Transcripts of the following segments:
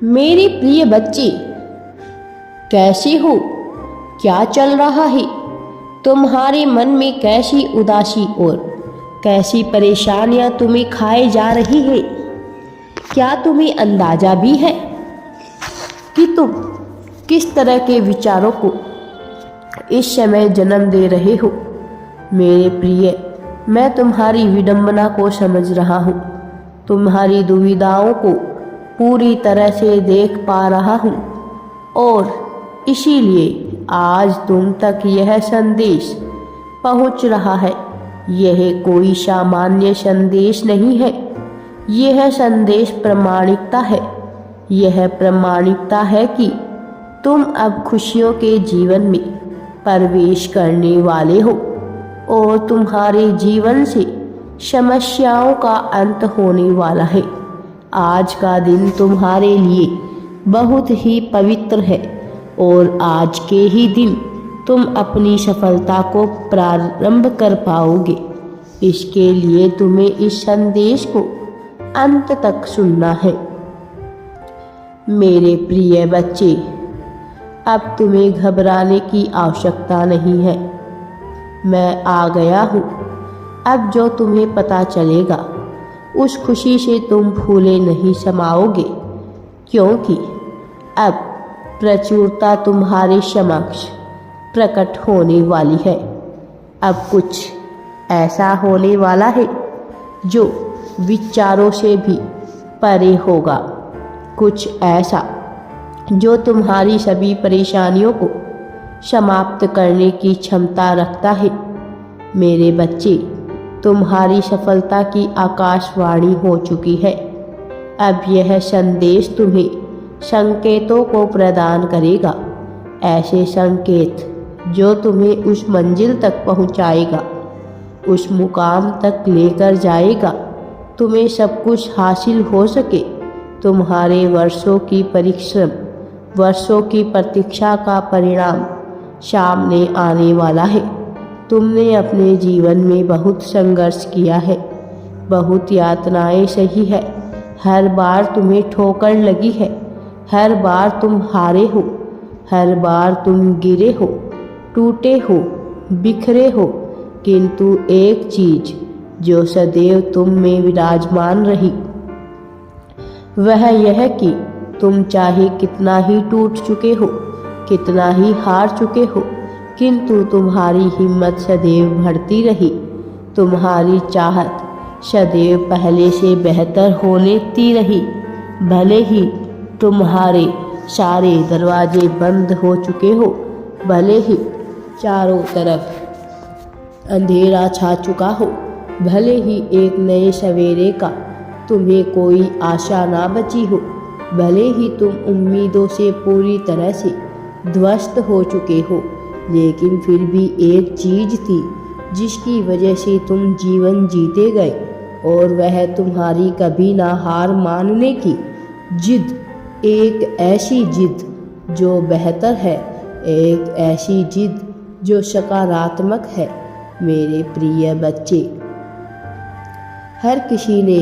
मेरे प्रिय बच्चे, कैसे हो? क्या चल रहा है? तुम्हारे मन में कैसी उदासी और कैसी परेशानियां तुम्हें खाए जा रही है? क्या तुम्हें अंदाजा भी है कि तुम किस तरह के विचारों को इस समय जन्म दे रहे हो? मेरे प्रिय, मैं तुम्हारी विडंबना को समझ रहा हूँ, तुम्हारी दुविधाओं को पूरी तरह से देख पा रहा हूँ और इसीलिए आज तुम तक यह संदेश पहुँच रहा है। यह कोई सामान्य संदेश नहीं है, यह संदेश प्रामाणिकता है। यह प्रामाणिकता है कि तुम अब खुशियों के जीवन में प्रवेश करने वाले हो और तुम्हारे जीवन से समस्याओं का अंत होने वाला है। आज का दिन तुम्हारे लिए बहुत ही पवित्र है और आज के ही दिन तुम अपनी सफलता को प्रारंभ कर पाओगे। इसके लिए तुम्हें इस संदेश को अंत तक सुनना है। मेरे प्रिय बच्चे, अब तुम्हें घबराने की आवश्यकता नहीं है। मैं आ गया हूँ। अब जो तुम्हें पता चलेगा उस खुशी से तुम फूले नहीं समाओगे, क्योंकि अब प्रचुरता तुम्हारे समक्ष प्रकट होने वाली है। अब कुछ ऐसा होने वाला है जो विचारों से भी परे होगा, कुछ ऐसा जो तुम्हारी सभी परेशानियों को समाप्त करने की क्षमता रखता है। मेरे बच्चे, तुम्हारी सफलता की आकाशवाणी हो चुकी है। अब यह संदेश तुम्हें संकेतों को प्रदान करेगा, ऐसे संकेत जो तुम्हें उस मंजिल तक पहुंचाएगा, उस मुकाम तक लेकर जाएगा। तुम्हें सब कुछ हासिल हो सके। तुम्हारे वर्षों की परिश्रम, वर्षों की प्रतीक्षा का परिणाम सामने आने वाला है। तुमने अपने जीवन में बहुत संघर्ष किया है, बहुत यातनाएं सही है। हर बार तुम्हें ठोकर लगी है, हर बार तुम हारे हो, हर बार तुम गिरे हो, टूटे हो, बिखरे हो। किंतु एक चीज जो सदैव तुम में विराजमान रही, वह यह कि तुम चाहे कितना ही टूट चुके हो, कितना ही हार चुके हो, किंतु तुम्हारी हिम्मत सदैव बढ़ती रही। तुम्हारी चाहत सदैव पहले से बेहतर होती रही। भले ही तुम्हारे सारे दरवाजे बंद हो चुके हो, भले ही चारों तरफ अंधेरा छा चुका हो, भले ही एक नए सवेरे का तुम्हें कोई आशा ना बची हो, भले ही तुम उम्मीदों से पूरी तरह से ध्वस्त हो चुके हो, लेकिन फिर भी एक चीज थी जिसकी वजह से तुम जीवन जीते गए, और वह तुम्हारी कभी ना हार मानने की जिद। एक ऐसी जिद जो बेहतर है, एक ऐसी जिद जो सकारात्मक है। मेरे प्रिय बच्चे, हर किसी ने,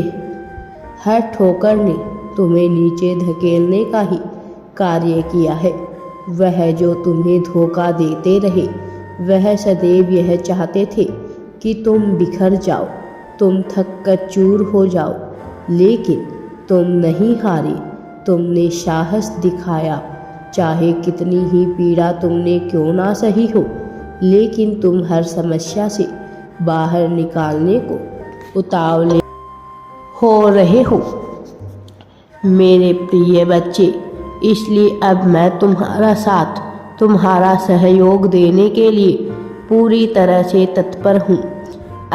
हर ठोकर ने तुम्हें नीचे धकेलने का ही कार्य किया है। वह जो तुम्हें धोखा देते रहे, वह सदैव यह चाहते थे कि तुम बिखर जाओ, तुम थक कर चूर हो जाओ, लेकिन तुम नहीं हारे। तुमने साहस दिखाया, चाहे कितनी ही पीड़ा तुमने क्यों ना सही हो, लेकिन तुम हर समस्या से बाहर निकालने को उतावले हो रहे हो। मेरे प्रिय बच्चे, इसलिए अब मैं तुम्हारा साथ, तुम्हारा सहयोग देने के लिए पूरी तरह से तत्पर हूँ।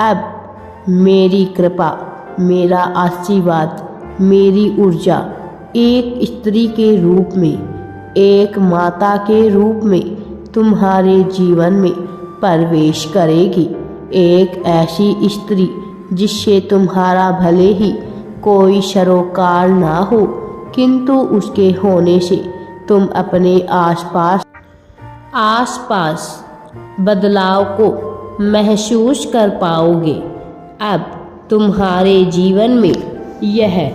अब मेरी कृपा, मेरा आशीर्वाद, मेरी ऊर्जा एक स्त्री के रूप में, एक माता के रूप में तुम्हारे जीवन में प्रवेश करेगी। एक ऐसी स्त्री जिससे तुम्हारा भले ही कोई सरोकार ना हो, किंतु उसके होने से तुम अपने आसपास बदलाव को महसूस कर पाओगे। अब तुम्हारे जीवन में यह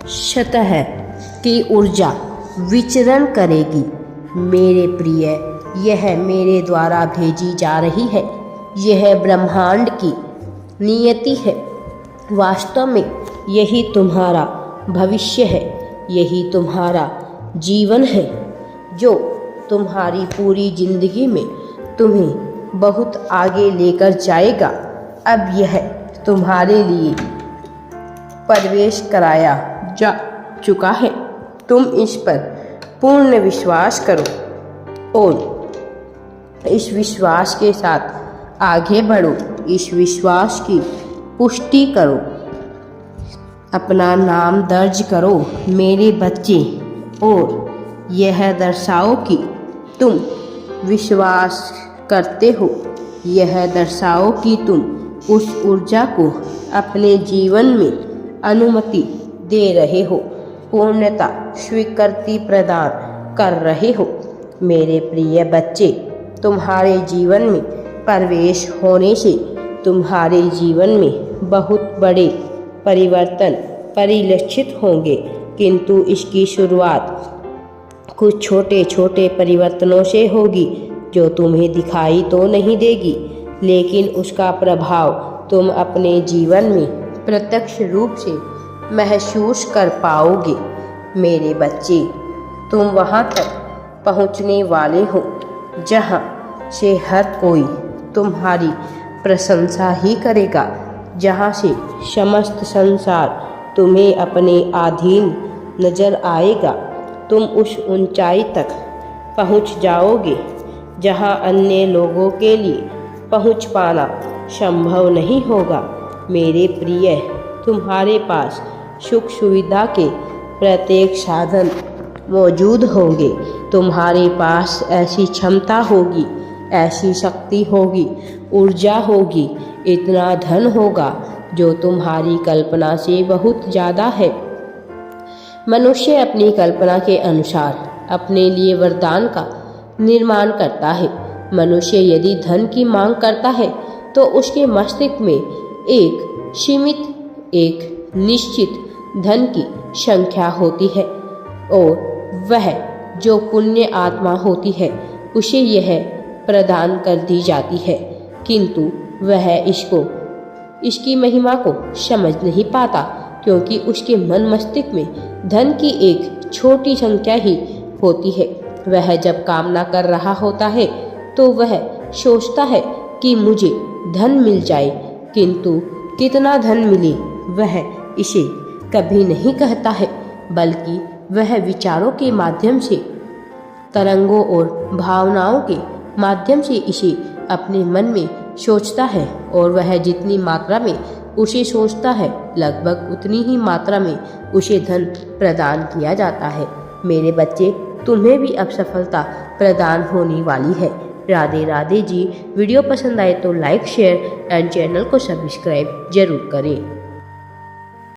सतह की ऊर्जा विचरण करेगी। मेरे प्रिय, यह मेरे द्वारा भेजी जा रही है। यह ब्रह्मांड की नियति है। वास्तव में यही तुम्हारा भविष्य है, यही तुम्हारा जीवन है, जो तुम्हारी पूरी जिंदगी में तुम्हें बहुत आगे लेकर जाएगा। अब यह तुम्हारे लिए प्रवेश कराया जा चुका है। तुम इस पर पूर्ण विश्वास करो और इस विश्वास के साथ आगे बढ़ो। इस विश्वास की पुष्टि करो, अपना नाम दर्ज करो मेरे बच्चे, और यह दर्शाओ कि तुम विश्वास करते हो। यह दर्शाओ कि तुम उस ऊर्जा को अपने जीवन में अनुमति दे रहे हो, पूर्णता स्वीकृति प्रदान कर रहे हो। मेरे प्रिय बच्चे, तुम्हारे जीवन में प्रवेश होने से तुम्हारे जीवन में बहुत बड़े परिवर्तन परिलक्षित होंगे, किंतु इसकी शुरुआत कुछ छोटे छोटे परिवर्तनों से होगी, जो तुम्हें दिखाई तो नहीं देगी, लेकिन उसका प्रभाव तुम अपने जीवन में प्रत्यक्ष रूप से महसूस कर पाओगे। मेरे बच्चे, तुम वहाँ तक पहुँचने वाले हो जहाँ से हर कोई तुम्हारी प्रशंसा ही करेगा, जहाँ से समस्त संसार तुम्हें अपने अधीन नजर आएगा। तुम उस ऊंचाई तक पहुँच जाओगे जहाँ अन्य लोगों के लिए पहुँच पाना संभव नहीं होगा। मेरे प्रिय, तुम्हारे पास सुख सुविधा के प्रत्येक साधन मौजूद होंगे। तुम्हारे पास ऐसी क्षमता होगी, ऐसी शक्ति होगी, ऊर्जा होगी, इतना धन होगा जो तुम्हारी कल्पना से बहुत ज़्यादा है। मनुष्य अपनी कल्पना के अनुसार अपने लिए वरदान का निर्माण करता है। मनुष्य यदि धन की मांग करता है तो उसके मस्तिष्क में एक सीमित, एक निश्चित धन की संख्या होती है, और वह जो पुण्य आत्मा होती है उसे यह प्रदान कर दी जाती है, किंतु वह इसकी महिमा को समझ नहीं पाता, क्योंकि उसके मन मस्तिष्क में धन की एक छोटी संख्या ही होती है। वह जब कामना कर रहा होता है तो वह सोचता है कि मुझे धन मिल जाए, किंतु कितना धन मिले वह इसे कभी नहीं कहता है, बल्कि वह विचारों के माध्यम से, तरंगों और भावनाओं के माध्यम से इसे अपने मन में सोचता है, और वह जितनी मात्रा में उसे सोचता है लगभग उतनी ही मात्रा में उसे धन प्रदान किया जाता है। मेरे बच्चे, तुम्हें भी अब सफलता प्रदान होने वाली है। राधे राधे जी। वीडियो पसंद आए तो लाइक, शेयर एंड चैनल को सब्सक्राइब जरूर करें।